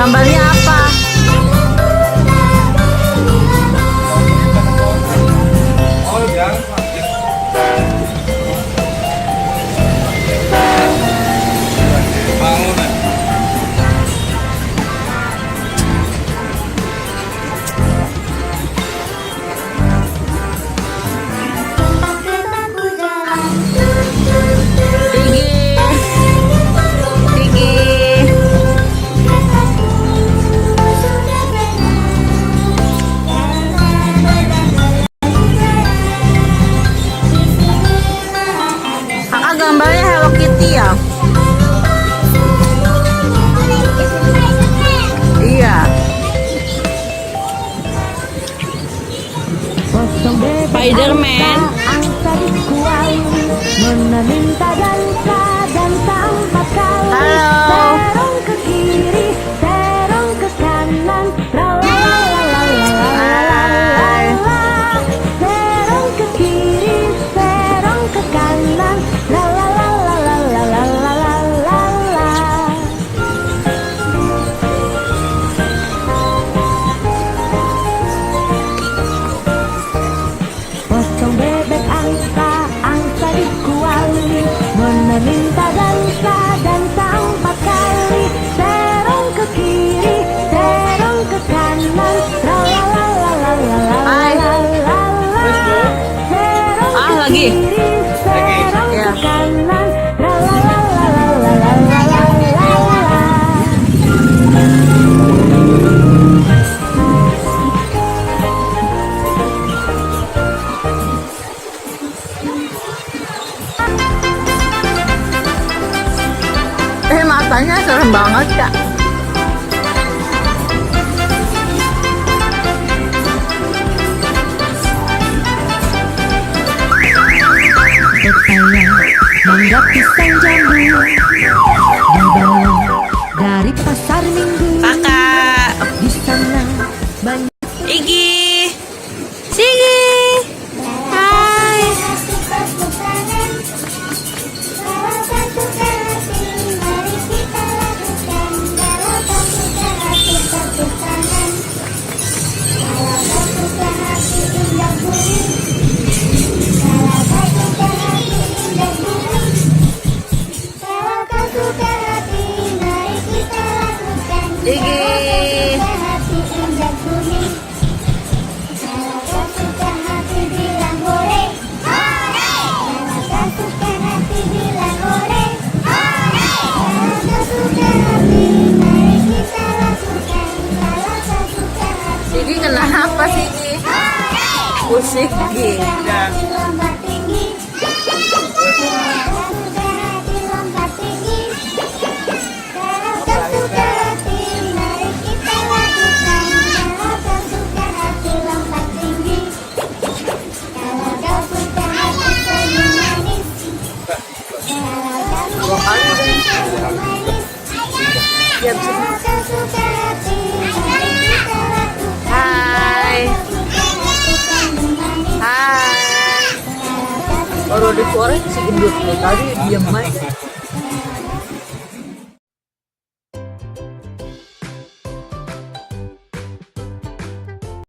Gambarnya apa? Oh, jangan. Bangunan. Gambarnya Hello Kitty ya? Iya. Spiderman. Halo. Minta dansa, dansa 4 kali. Terong ke kiri, terong ke kanan. Terong ke kiri, terong ke kanan. Matanya serem banget, Kak. Pepaya, mangga, pisang, jambu dibawa dari pasar minggu. Kakak. Di sana banyak. Igi. Sigi. Hai. Sigi kenapa Sigi? Pusing Sigi. Hai. Hai. Baru dikorek si gendut tadi diam aja.